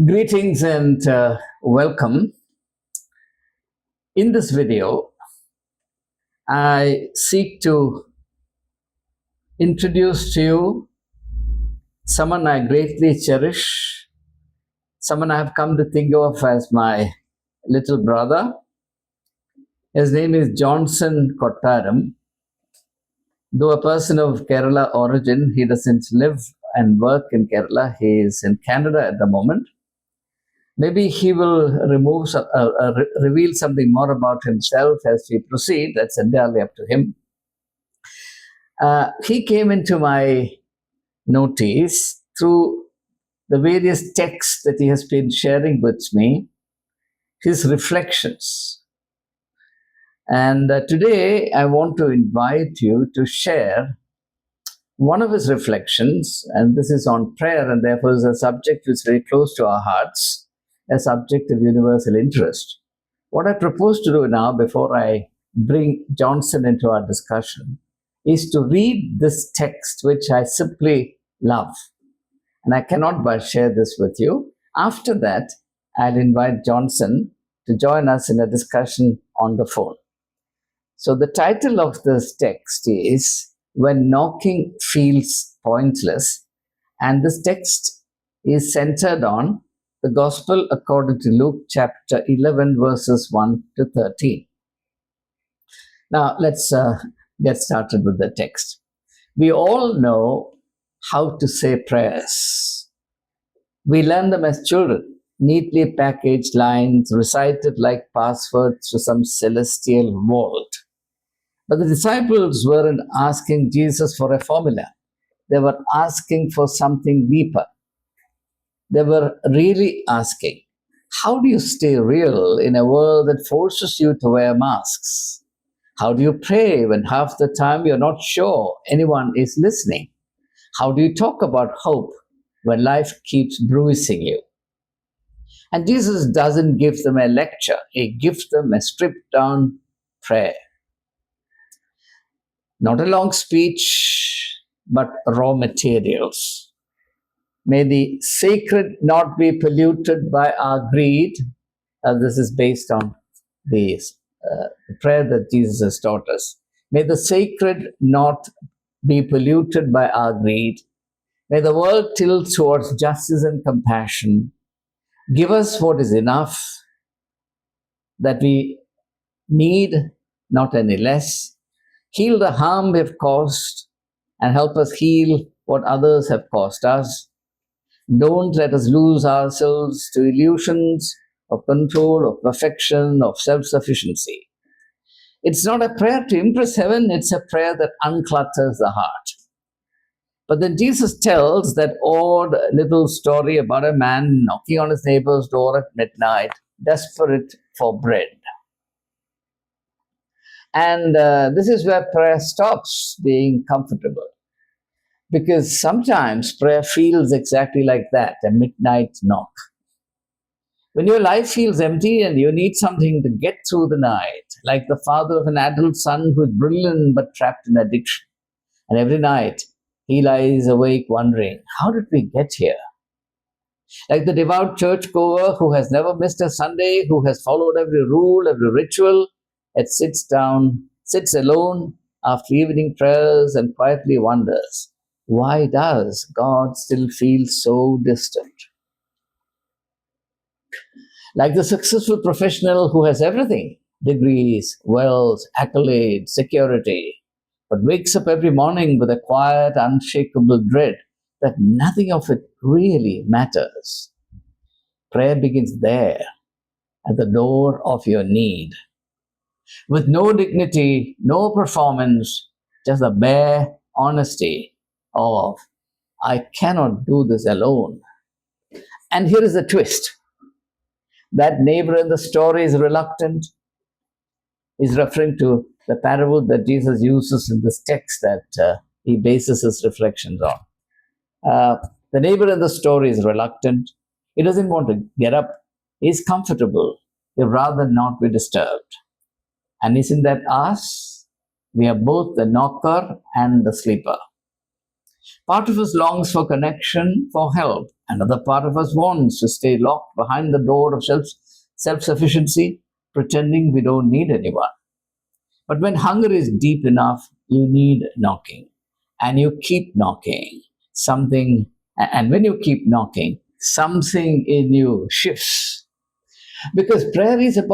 Greetings and welcome. In this video, I seek to introduce to you someone I greatly cherish, someone I have come to think of as my little brother. His name is Johnson Kotaram. Though a person of Kerala origin, he doesn't live and work in Kerala. He is in Canada at the moment. Maybe he will reveal something more about himself as we proceed. That's entirely up to him. He came into my notice through the various texts that he has been sharing with me, his reflections. And today I want to invite you to share one of his reflections, and this is on prayer, and therefore is a subject which is very close to our hearts, a subject of universal interest. What I propose to do now, before I bring Johnson into our discussion, is to read this text, which I simply love. And I cannot but share this with you. After that, I'll invite Johnson to join us in a discussion on the phone. So the title of this text is When Knocking Feels Pointless. And this text is centered on the Gospel according to Luke chapter 11, verses 1 to 13. Now, let's get started with the text. We all know how to say prayers. We learn them as children, neatly packaged lines recited like passwords to some celestial vault. But the disciples weren't asking Jesus for a formula. They were asking for something deeper. They were really asking, how do you stay real in a world that forces you to wear masks? How do you pray when half the time you're not sure anyone is listening? How do you talk about hope when life keeps bruising you? And Jesus doesn't give them a lecture. He gives them a stripped down prayer. Not a long speech, but raw materials. May the sacred not be polluted by our greed. This is based on the prayer that Jesus has taught us. May the sacred not be polluted by our greed. May the world tilt towards justice and compassion. Give us what is enough that we need, not any less. Heal the harm we have caused and help us heal what others have caused us. Don't let us lose ourselves to illusions of control, of perfection, of self-sufficiency. It's not a prayer to impress heaven, it's a prayer that unclutters the heart. But then Jesus tells that odd little story about a man knocking on his neighbor's door at midnight, desperate for bread. And this is where prayer stops being comfortable. Because sometimes prayer feels exactly like that, a midnight knock. When your life feels empty and you need something to get through the night, like the father of an adult son who is brilliant but trapped in addiction. And every night he lies awake wondering, how did we get here? Like the devout churchgoer who has never missed a Sunday, who has followed every rule, every ritual, and sits alone after evening prayers and quietly wonders, why does God still feel so distant? Like the successful professional who has everything, degrees, wealth, accolades, security, but wakes up every morning with a quiet, unshakable dread that nothing of it really matters. Prayer begins there, at the door of your need. With no dignity, no performance, just the bare honesty of, I cannot do this alone. And here is the twist. That neighbor in the story is reluctant. He's referring to the parable that Jesus uses in this text that he bases his reflections on. The neighbor in the story is reluctant. He doesn't want to get up. He's comfortable. He'd rather not be disturbed. And isn't that us? We are both the knocker and the sleeper. Part of us longs for connection, for help, Another part of us wants to stay locked behind the door of self-sufficiency, pretending we don't need anyone. But when hunger is deep enough, you need knocking. And you keep knocking. And when you keep knocking, something in you shifts. Because prayer isn't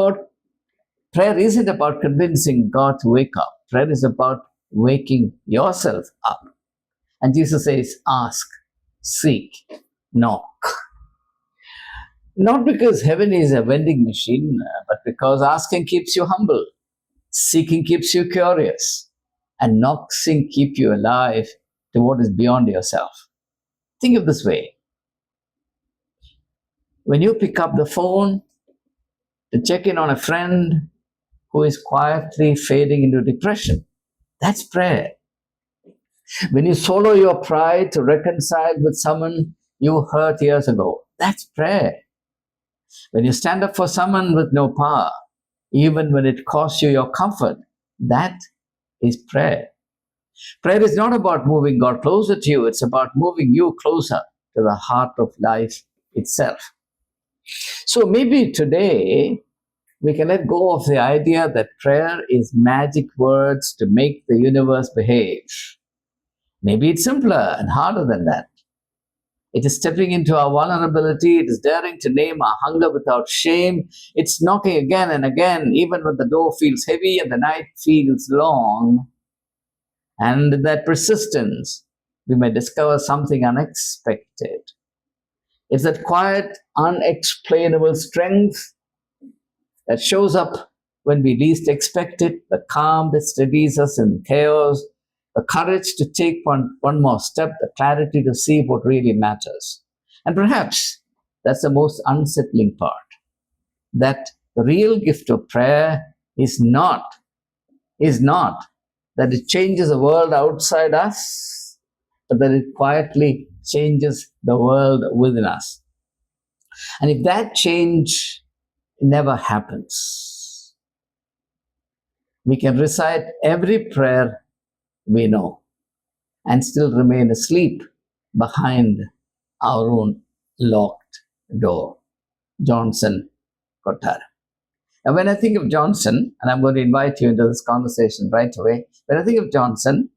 about convincing God to wake up. Prayer is about waking yourself up. And Jesus says, ask, seek, knock. Not because heaven is a vending machine, but because asking keeps you humble, seeking keeps you curious, and knocking keeps you alive to what is beyond yourself. Think of this way. When you pick up the phone to check in on a friend who is quietly fading into depression, that's prayer. When you swallow your pride to reconcile with someone you hurt years ago, that's prayer. When you stand up for someone with no power, even when it costs you your comfort, that is prayer. Prayer is not about moving God closer to you, it's about moving you closer to the heart of life itself. So maybe today we can let go of the idea that prayer is magic words to make the universe behave. Maybe it's simpler and harder than that. It is stepping into our vulnerability. It is daring to name our hunger without shame. It's knocking again and again, even when the door feels heavy and the night feels long. And in that persistence, we may discover something unexpected. It's that quiet, unexplainable strength that shows up when we least expect it, the calm that steadies us in chaos, the courage to take one more step, the clarity to see what really matters. And perhaps that's the most unsettling part, that the real gift of prayer is not that it changes the world outside us, but that it quietly changes the world within us. And if that change never happens, we can recite every prayer we know and still remain asleep behind our own locked door. Johnson, Kotaram. And when I think of Johnson, and I'm going to invite you into this conversation right away, when I think of Johnson,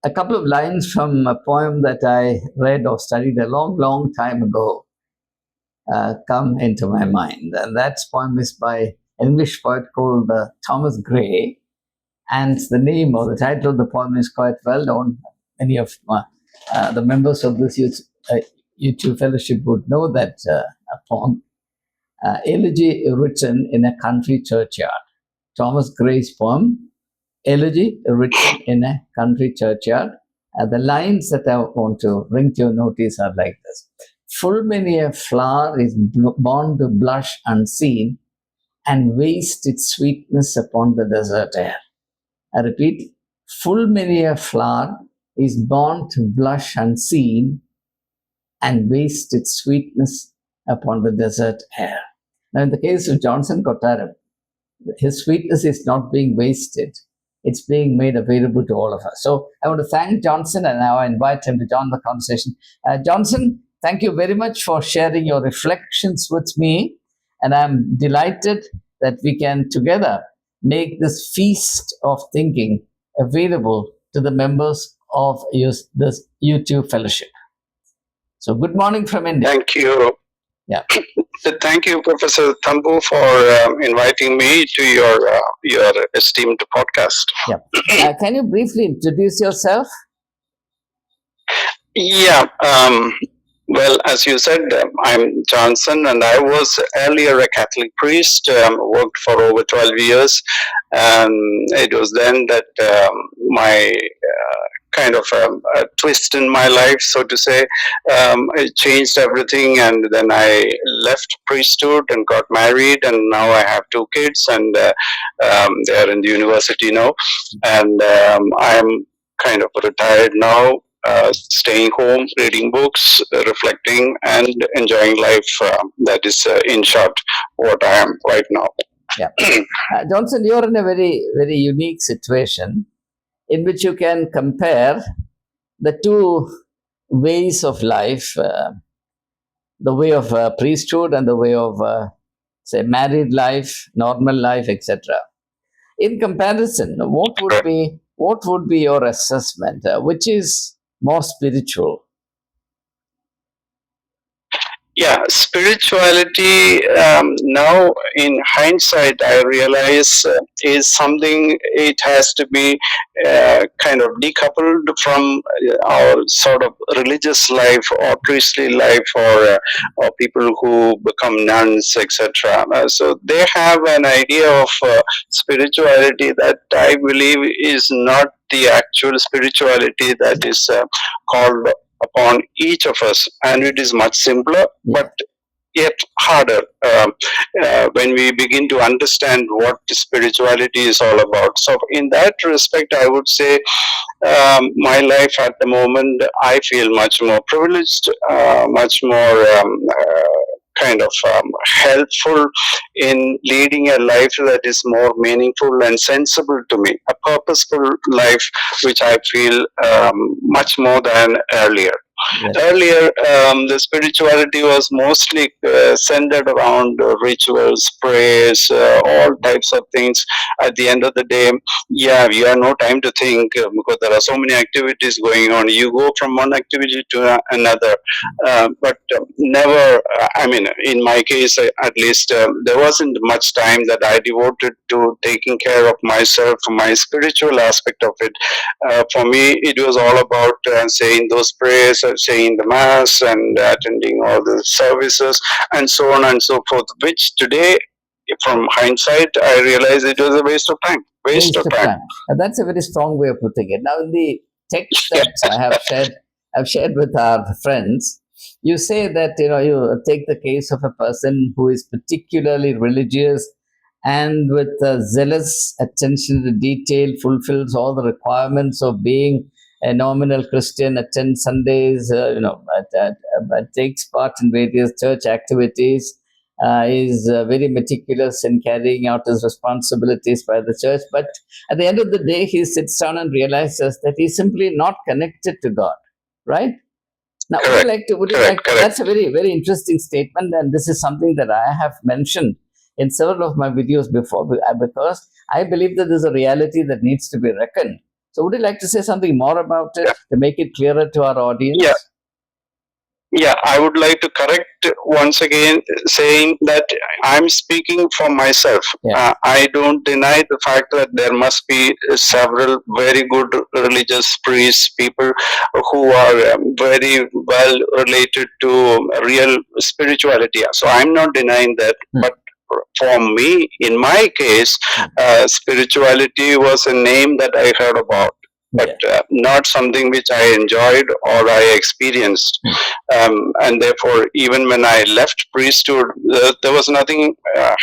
a couple of lines from a poem that I read or studied a long, long time ago come into my mind. And that poem is by an English poet called Thomas Gray. And the name or the title of the poem is quite well known. Many of the members of this YouTube fellowship would know that poem. Elegy written in a country churchyard. Thomas Gray's poem, Elegy written in a country churchyard. The lines that I want to bring to your notice are like this. Full many a flower is born to blush unseen and waste its sweetness upon the desert air. I repeat, full many a flower is born to blush unseen and waste its sweetness upon the desert air. Now, in the case of Johnson Kotaram, his sweetness is not being wasted. It's being made available to all of us. So I want to thank Johnson, and now I invite him to join the conversation. Johnson, thank you very much for sharing your reflections with me. And I'm delighted that we can together make this feast of thinking available to the members of this YouTube fellowship. So good morning from India. Thank you. Yeah. Thank you, Professor Thambu, for inviting me to your esteemed podcast. Yeah. Can you briefly introduce yourself? Yeah. Well, as you said, I'm Johnson, and I was earlier a Catholic priest, worked for over 12 years. It was then that my kind of a twist in my life, so to say, it changed everything, and then I left priesthood and got married, and now I have 2 kids, and they are in the university now, and I'm kind of retired now. Staying home, reading books, reflecting, and enjoying life. That is, in short, what I am right now. Yeah. Johnson, you're in a very, very unique situation in which you can compare the 2 ways of life, the way of priesthood and the way of, say, married life, normal life, etc. In comparison, what would be your assessment? Which is more spiritual? Yeah, spirituality, now in hindsight, I realize is something, it has to be kind of decoupled from our sort of religious life or priestly life, or people who become nuns, etc. So they have an idea of spirituality that I believe is not the actual spirituality that is called upon each of us, and it is much simpler, but yet harder when we begin to understand what spirituality is all about. So, in that respect, I would say my life at the moment, I feel much more privileged, much more kind of helpful in leading a life that is more meaningful and sensible to me, a purposeful life, which I feel much more than earlier. Yes. Earlier, the spirituality was mostly centered around rituals, prayers, all types of things. At the end of the day, yeah, you have no time to think because there are so many activities going on. You go from one activity to another, but never. I mean, in my case, at least, there wasn't much time that I devoted to taking care of myself, my spiritual aspect of it. For me, it was all about saying those prayers, saying the mass, and attending all the services, and so on and so forth. Which today, from hindsight, I realize it was a waste of time. Waste of time. That's a very strong way of putting it. Now, in the text that I've shared with our friends, you say that you take the case of a person who is particularly religious and with zealous attention to detail fulfills all the requirements of being a nominal Christian, attends Sundays, takes part in various church activities, is very meticulous in carrying out his responsibilities by the church. But at the end of the day, he sits down and realizes that he's simply not connected to God, right? Now, that's a very, very interesting statement. And this is something that I have mentioned in several of my videos before, because I believe that there's a reality that needs to be reckoned. So would you like to say something more about it to make it clearer to our audience? Yeah, I would like to correct once again, saying that I'm speaking for myself. I don't deny the fact that there must be several very good religious priests, people who are very well related to real spirituality. So I'm not denying that, but for me, in my case, spirituality was a name that I heard about, but not something which I enjoyed or I experienced. And therefore, even when I left priesthood, there was nothing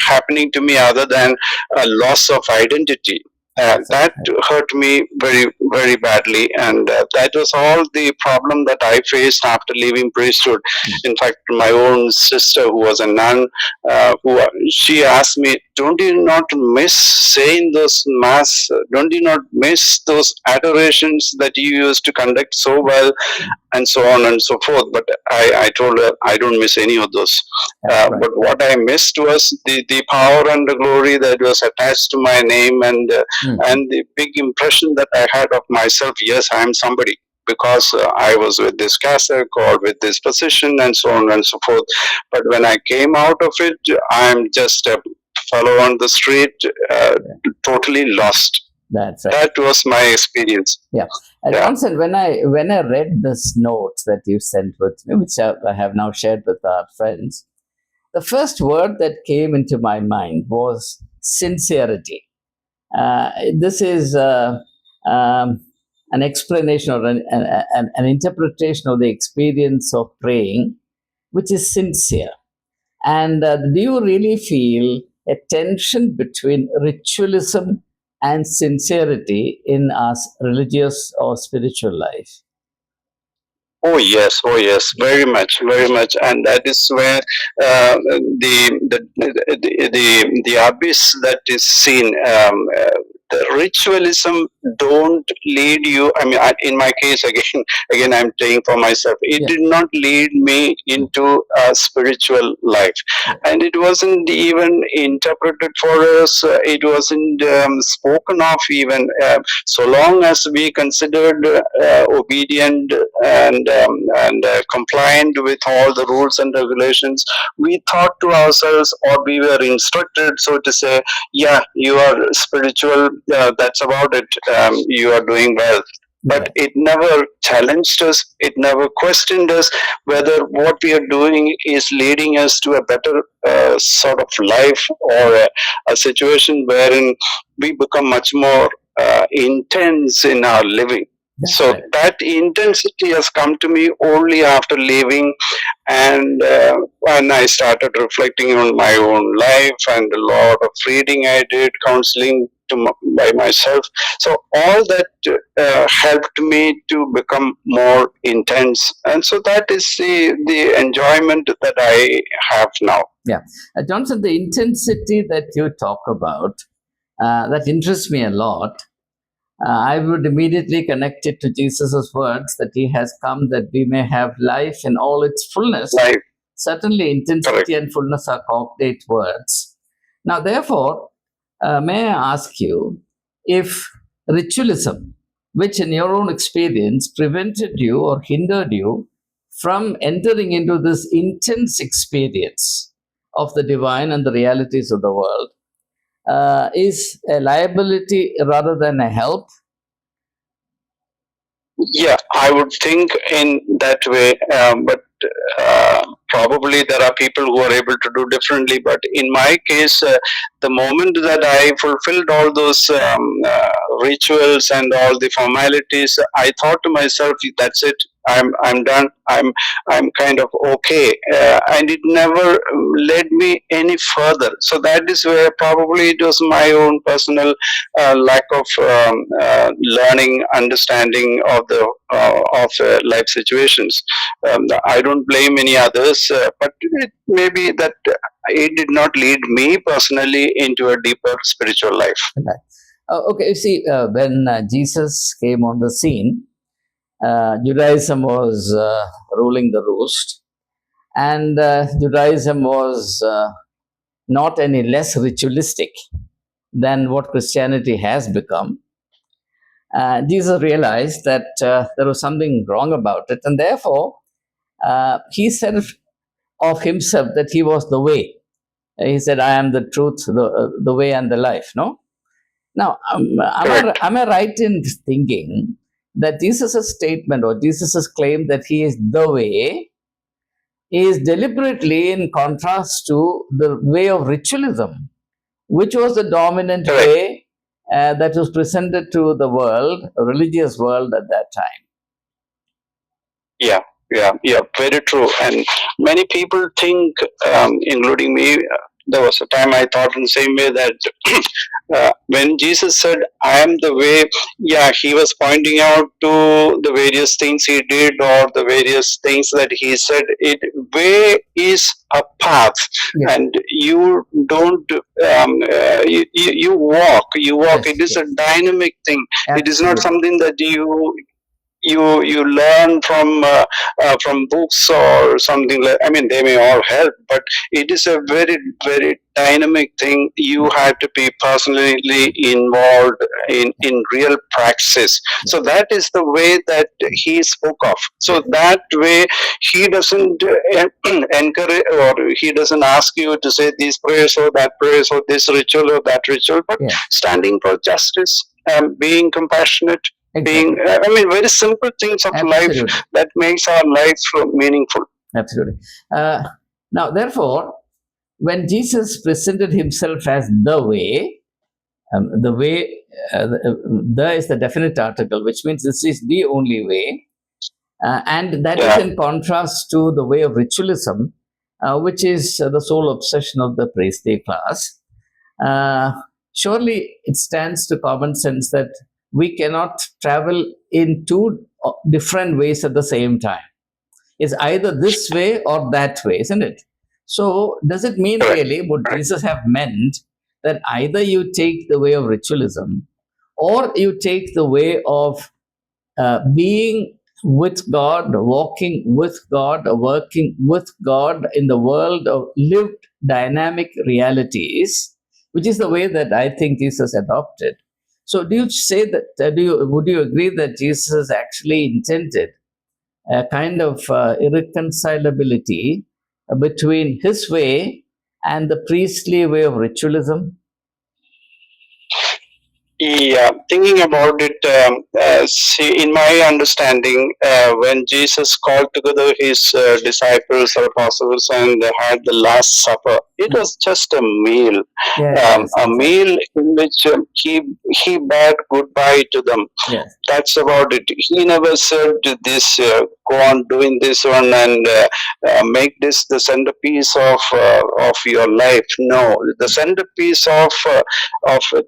happening to me other than a loss of identity. That hurt me very, very badly, and that was all the problem that I faced after leaving priesthood. In fact, my own sister, who was a nun, she asked me, "Don't you not miss saying those mass? Don't you not miss those adorations that you used to conduct so well?" and so on and so forth. But I told her I don't miss any of those. But what I missed was the power and the glory that was attached to my name, and the big impression that I had of myself. Yes, I am somebody, because I was with this cassock or with this position and so on and so forth. But when I came out of it, I'm just a fellow on the street, totally lost. That's right. That was my experience. Johnson, when I read this note that you sent with me, which I have now shared with our friends, the first word that came into my mind was sincerity. This is an explanation or an interpretation of the experience of praying, which is sincere. And do you really feel a tension between ritualism and sincerity in our religious or spiritual life? Oh yes, very much, and that is where the abyss that is seen the ritualism don't lead you. I mean, in my case, again, I'm saying for myself, it did not lead me into a spiritual life, and it wasn't even interpreted for us. It wasn't spoken of even. So long as we considered obedient and compliant with all the rules and regulations, we thought to ourselves, or we were instructed, so to say, yeah, you are spiritual, that's about it, you are doing well. But it never challenged us, it never questioned us whether what we are doing is leading us to a better sort of life, or a situation wherein we become much more intense in our living. So that intensity has come to me only after leaving, and when I started reflecting on my own life, and a lot of reading I did, counseling by myself. So all that helped me to become more intense, and so that is the enjoyment that I have now. Yeah, Johnson, the intensity that you talk about, that interests me a lot. I would immediately connect it to Jesus' words that he has come that we may have life in all its fullness. Life. Certainly, intensity and fullness are cognate words. Now, therefore, may I ask you if ritualism, which in your own experience prevented you or hindered you from entering into this intense experience of the divine and the realities of the world, is a liability rather than a help? Yeah, I would think in that way, but probably there are people who are able to do differently. But in my case, the moment that I fulfilled all those rituals and all the formalities, I thought to myself, "That's it. I'm done. I'm kind of okay," and it never led me any further. So that is where probably it was my own personal lack of learning, understanding of the life situations. I don't blame any others, but it may be that it did not lead me personally into a deeper spiritual life. Okay, you see, when Jesus came on the scene, Judaism was ruling the roost, and Judaism was not any less ritualistic than what Christianity has become. Jesus realized that there was something wrong about it, and therefore he said of himself that he was the way. He said, "I am the truth, the way, and the life." No. Now, am I right in thinking that Jesus' statement or Jesus' claim that he is the way is deliberately in contrast to the way of ritualism, which was the dominant way that was presented to the world, a religious world at that time? Yeah, very true. And many people think, including me, there was a time I thought in the same way that when Jesus said, "I am the way," yeah, he was pointing out to the various things he did, or the various things that he said. Way is a path, and you don't, you walk. Yes, it is a dynamic thing. Absolutely. It is not something that you learn from books or something like. I mean, they may all help, but it is a very, very dynamic thing. You have to be personally involved in real practice. So that is the way that he spoke of. So that way, he doesn't encourage, or he doesn't ask you to say these prayers or that prayers or this ritual or that ritual, but standing for justice, being compassionate, being, I mean, very simple things of life that makes our life meaningful. Absolutely. Now, therefore, when Jesus presented himself as the way, the way, the is the definite article, which means this is the only way. And that is in contrast to the way of ritualism, which is the sole obsession of the priestly class. Surely it stands to common sense that we cannot travel in two different ways at the same time. It's either this way or that way, isn't it? So does it mean really, would Jesus have meant that either you take the way of ritualism or you take the way of being with God, walking with God, working with God in the world of lived dynamic realities, which is the way that I think Jesus adopted. So, do you say that? Would you agree that Jesus actually intended a kind of irreconcilability between his way and the priestly way of ritualism? Yeah, thinking about it, see, in my understanding, when Jesus called together his disciples or apostles and had the Last Supper, it was just a meal, Yes, a exactly. meal in which he bade goodbye to them. Yes, That's about it. He never said this, go on doing this one and make this the centerpiece of your life. No, the centerpiece of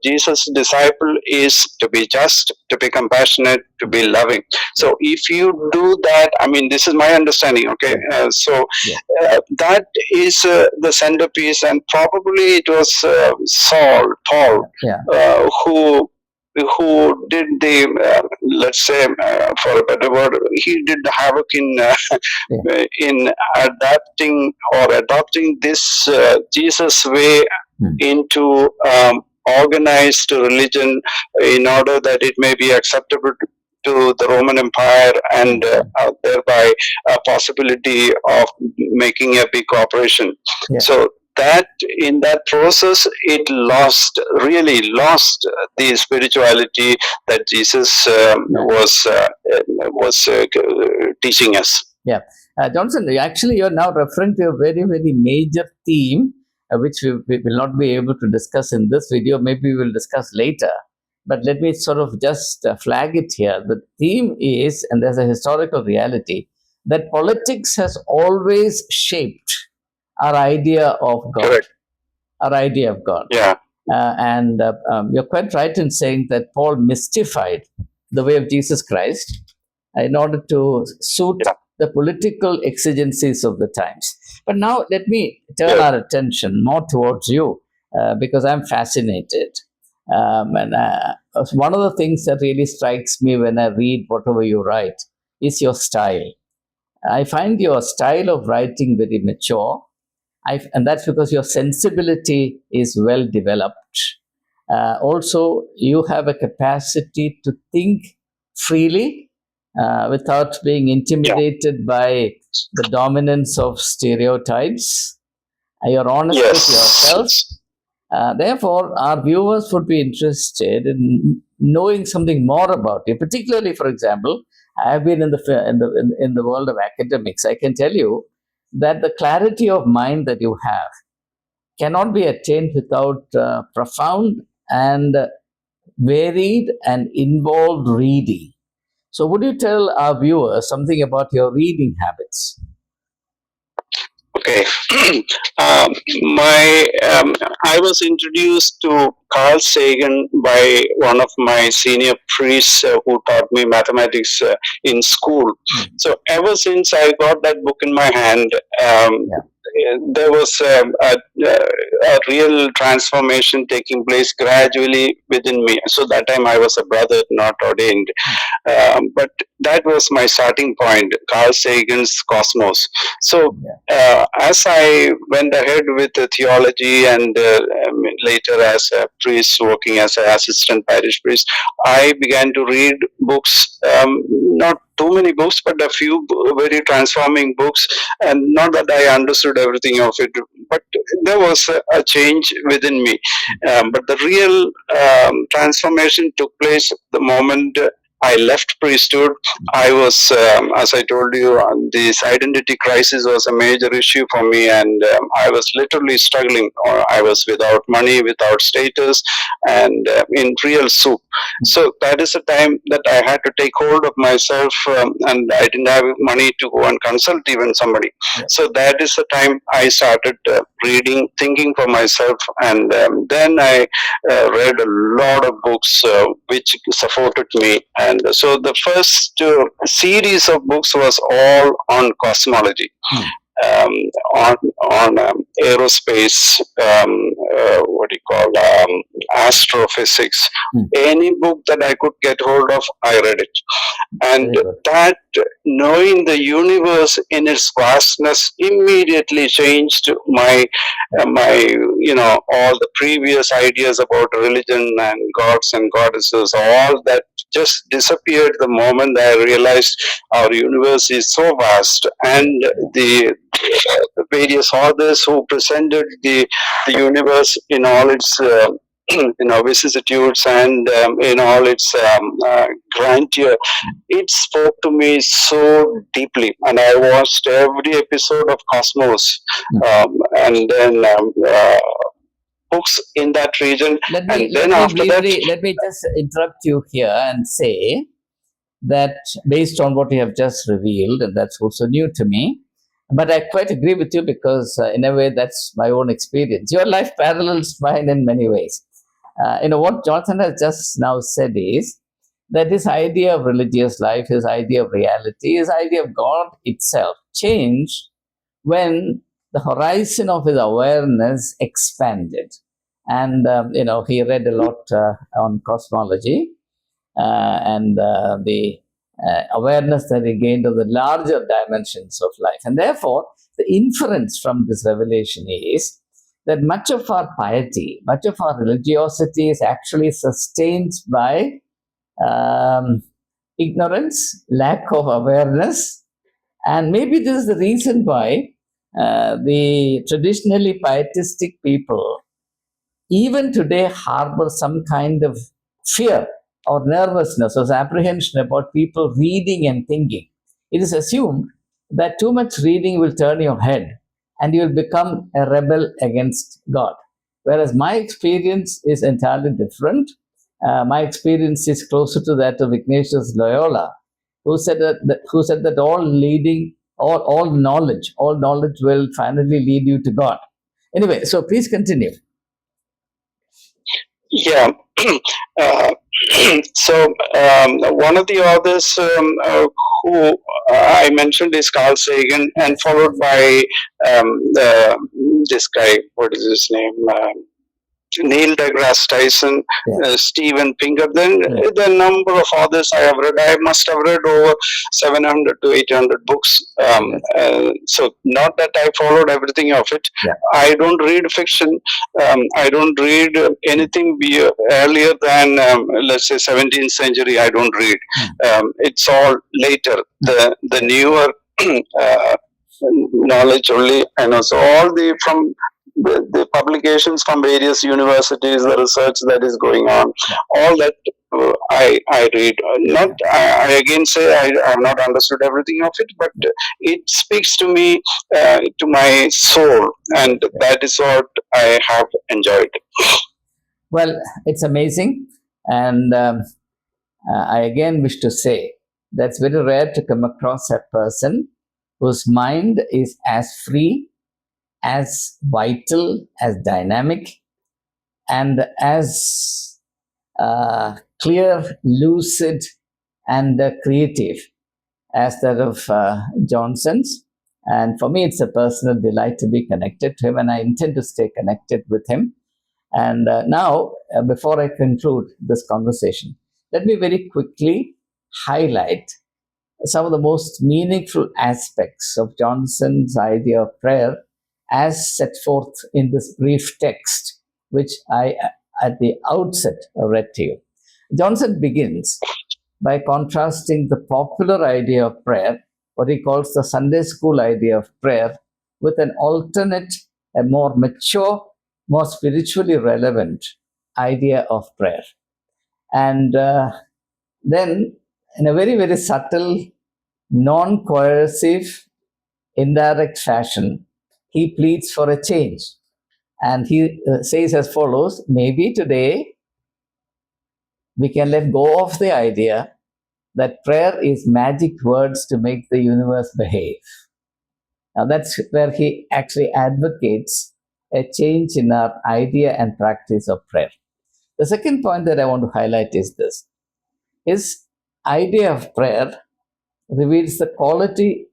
Jesus' disciple is to be just, to be compassionate, to be loving. So if you do that, I mean, this is my understanding. Okay, yeah, that is the centerpiece, and probably it was Paul, yeah, who did the let's say for a better word, he did the havoc yeah, in adopting this Jesus way mm, into organized religion in order that it may be acceptable to the Roman Empire, and thereby a possibility of making a big operation. yeah, So that in that process, it really lost the spirituality that Jesus yeah. was teaching us. Yeah, Johnson, actually, you're now referring to a very, very major theme, which we will not be able to discuss in this video. Maybe we will discuss later. But let me sort of just flag it here. The theme is, and there's a historical reality, that politics has always shaped our idea of God. Correct. Our idea of God. Yeah. And you're quite right in saying that Paul mystified the way of Jesus Christ in order to suit the political exigencies of the times. But now let me turn our attention more towards you because I'm fascinated. And one of the things that really strikes me when I read whatever you write is your style. I find your style of writing very mature, and that's because your sensibility is well developed. Also, you have a capacity to think freely without being intimidated by the dominance of stereotypes. You're honest with yourself. Therefore, our viewers would be interested in knowing something more about you. Particularly, for example, I've been in the world of academics. I can tell you that the clarity of mind that you have cannot be attained without profound and varied and involved reading. So, would you tell our viewers something about your reading habits? Okay. I was introduced to Carl Sagan by one of my senior priests who taught me mathematics in school. So ever since I got that book in my hand, there was a real transformation taking place gradually within me. So that time I was a brother, not ordained. But that was my starting point, Carl Sagan's Cosmos. So as I went ahead with the theology and later as a priest working as an assistant parish priest, I began to read books, not too many books, but a few very transforming books. And not that I understood everything of it, but there was a change within me. But the real transformation took place the moment I left priesthood. I was, as I told you, this identity crisis was a major issue for me, and I was literally struggling. I was without money, without status, and in real soup. So that is the time that I had to take hold of myself, and I didn't have money to go and consult even somebody. So that is the time I started reading, thinking for myself, and then I read a lot of books which supported me. And so the first series of books was all on cosmology, on aerospace, what do you call, astrophysics. Any book that I could get hold of, I read it. And that knowing the universe in its vastness immediately changed my all the previous ideas about religion and gods and goddesses. All that just disappeared the moment I realized our universe is so vast, and the various authors who presented the universe in all its vicissitudes and in all its grandeur, it spoke to me so deeply. And I watched every episode of Cosmos, and then books in that region. Let me just interrupt you here and say that based on what you have just revealed, and that's also new to me, but I quite agree with you because in a way that's my own experience. Your life parallels mine in many ways. What Jonathan has just now said is that his idea of religious life, his idea of reality, his idea of God itself changed when the horizon of his awareness expanded. And, he read a lot on cosmology and the awareness that he gained of the larger dimensions of life. And therefore, the inference from this revelation is that much of our piety, much of our religiosity is actually sustained by ignorance, lack of awareness. And maybe this is the reason why the traditionally pietistic people even today harbor some kind of fear or nervousness or apprehension about people reading and thinking. It is assumed that too much reading will turn your head and you will become a rebel against God. Whereas my experience is entirely different. My experience is closer to that of Ignatius Loyola, who said that all knowledge will finally lead you to God. Anyway, so please continue. Yeah. So one of the authors who I mentioned is Carl Sagan, and followed by this guy. What is his name? Neil deGrasse Tyson, Steven Pinker. Then the number of authors I have read, I must have read over 700 to 800 books. So not that I followed everything of it. I don't read fiction. I don't read anything earlier than let's say 17th century. I don't read. It's all later. The newer knowledge only, and also all from the publications from various universities, the research that is going on, all that I read. I again say I have not understood everything of it, but it speaks to me, to my soul, and that is what I have enjoyed. Well, it's amazing, and I again wish to say that's very rare to come across a person whose mind is as free, as vital, as dynamic, and as clear, lucid, and creative as that of Johnson's. And for me, it's a personal delight to be connected to him, and I intend to stay connected with him. And now, before I conclude this conversation, let me very quickly highlight some of the most meaningful aspects of Johnson's idea of prayer as set forth in this brief text, which I, at the outset, read to you. Johnson begins by contrasting the popular idea of prayer, what he calls the Sunday school idea of prayer, with an alternate, a more mature, more spiritually relevant idea of prayer. And then, in a very, very subtle, non-coercive, indirect fashion, he pleads for a change. And he says as follows: maybe today we can let go of the idea that prayer is magic words to make the universe behave. Now that's where he actually advocates a change in our idea and practice of prayer. The second point that I want to highlight is this: his idea of prayer reveals the quality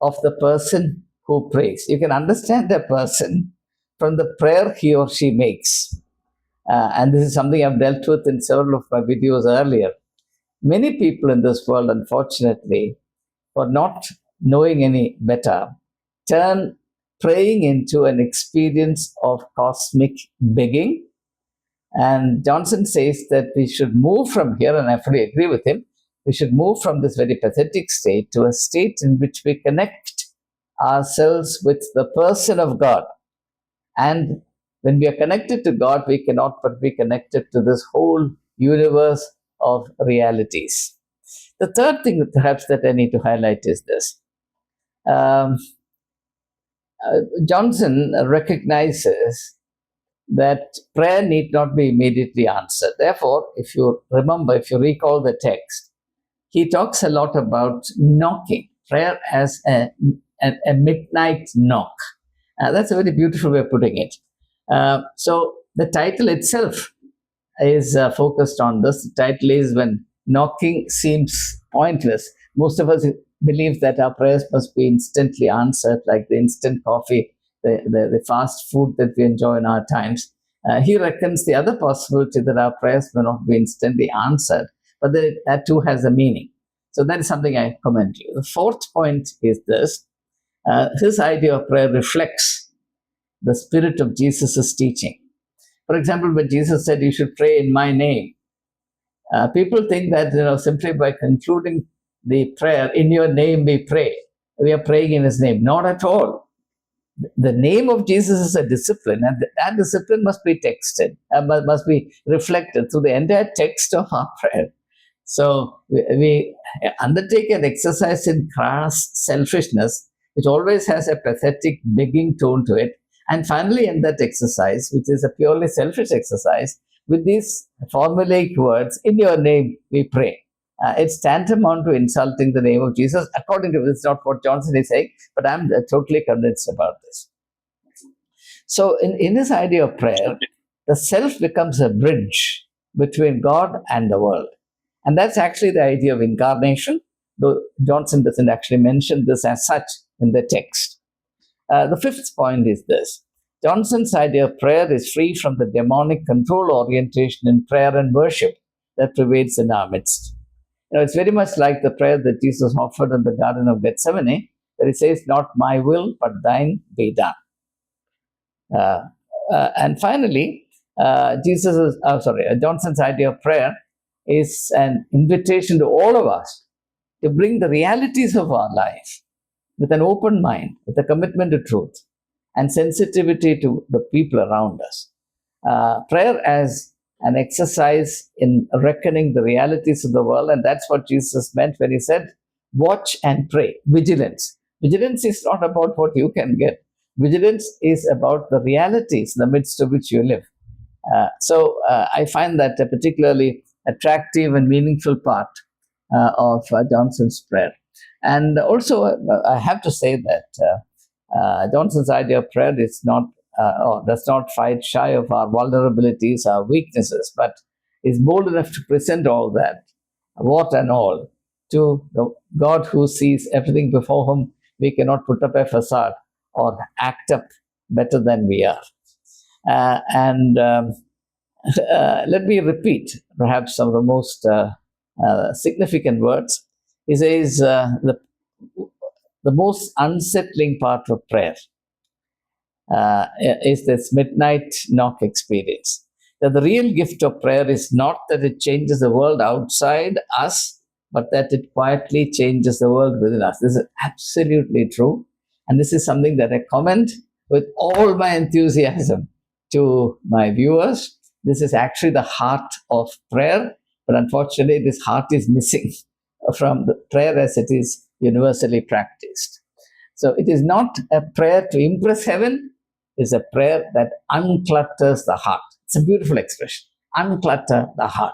of the person who prays. You can understand a person from the prayer he or she makes. and this is something I've dealt with in several of my videos earlier. Many people in this world, unfortunately, for not knowing any better, turn praying into an experience of cosmic begging. And Johnson says that we should move from here, and I fully agree with him. We should move from this very pathetic state to a state in which we connect ourselves with the person of God. And when we are connected to God, we cannot but be connected to this whole universe of realities. The third thing perhaps that I need to highlight is this. Johnson recognizes that prayer need not be immediately answered. Therefore, if you recall the text, he talks a lot about knocking, prayer as a midnight knock. That's a very beautiful way of putting it. So the title itself is focused on this. The title is When Knocking Seems Pointless. Most of us believe that our prayers must be instantly answered, like the instant coffee, the fast food that we enjoy in our times. He reckons the other possibility that our prayers may not be instantly answered, but that too has a meaning. So that is something I commend you. The fourth point is this. His idea of prayer reflects the spirit of Jesus' teaching. For example, when Jesus said, you should pray in my name, people think that simply by concluding the prayer, in your name we pray, we are praying in his name. Not at all. The name of Jesus is a discipline, and that discipline must be texted, must be reflected through the entire text of our prayer. So we undertake an exercise in crass selfishness, which always has a pathetic, begging tone to it. And finally, in that exercise, which is a purely selfish exercise, with these formulaic words, in your name we pray. It's tantamount to insulting the name of Jesus. According to this, it's not what Johnson is saying, but I'm totally convinced about this. So in this idea of prayer, the self becomes a bridge between God and the world. And that's actually the idea of incarnation, though Johnson doesn't actually mention this as such in the text. The fifth point is this. Johnson's idea of prayer is free from the demonic control orientation in prayer and worship that pervades in our midst. It's very much like the prayer that Jesus offered in the Garden of Gethsemane, that he says, not my will, but thine be done. And finally, Johnson's idea of prayer is an invitation to all of us to bring the realities of our life with an open mind, with a commitment to truth and sensitivity to the people around us. Prayer as an exercise in reckoning the realities of the world, and that's what Jesus meant when he said, watch and pray. Vigilance. Vigilance is not about what you can get. Vigilance is about the realities in the midst of which you live. So I find that a particularly attractive and meaningful part of Johnson's prayer. And also, I have to say that Johnson's idea of prayer is does not fight shy of our vulnerabilities, our weaknesses, but is bold enough to present all that, what and all, to the God who sees everything before whom we cannot put up a facade or act up better than we are. Let me repeat perhaps some of the most significant words. He says the most unsettling part of prayer is this midnight knock experience. That the real gift of prayer is not that it changes the world outside us, but that it quietly changes the world within us. This is absolutely true. And this is something that I comment with all my enthusiasm to my viewers. This is actually the heart of prayer, but unfortunately, this heart is missing from the prayer as it is universally practiced. So it is not a prayer to impress heaven, it's a prayer that unclutters the heart. It's a beautiful expression, unclutter the heart.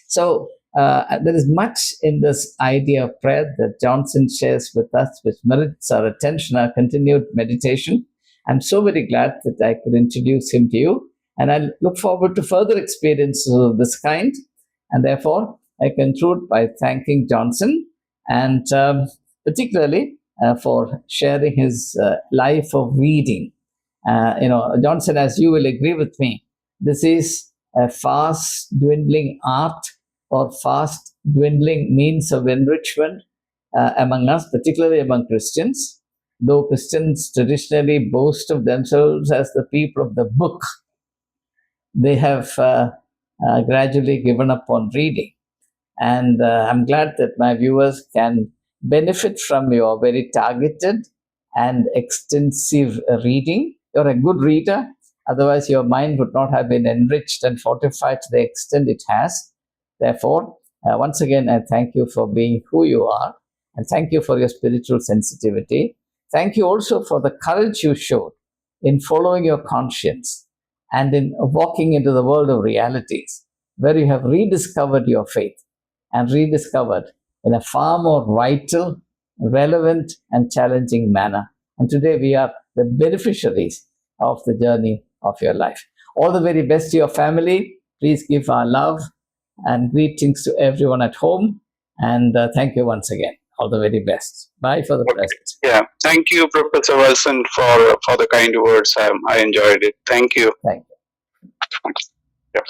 So there is much in this idea of prayer that Johnson shares with us, which merits our attention, our continued meditation. I'm so very glad that I could introduce him to you, and I look forward to further experiences of this kind. And therefore, I conclude by thanking Johnson, and particularly for sharing his life of reading. Johnson, as you will agree with me, this is a fast dwindling art or fast dwindling means of enrichment among us, particularly among Christians. Though Christians traditionally boast of themselves as the people of the book, they have gradually given up on reading. And I'm glad that my viewers can benefit from your very targeted and extensive reading. You're a good reader, otherwise, your mind would not have been enriched and fortified to the extent it has. Therefore, once again, I thank you for being who you are, and thank you for your spiritual sensitivity. Thank you also for the courage you showed in following your conscience and in walking into the world of realities, where you have rediscovered your faith and rediscovered in a far more vital, relevant, and challenging manner. And today we are the beneficiaries of the journey of your life. All the very best to your family. Please give our love and greetings to everyone at home. And thank you once again. All the very best. Bye for the present. Yeah, thank you, Professor Wilson, for the kind words. I enjoyed it. Thank you. Thank you. Yeah.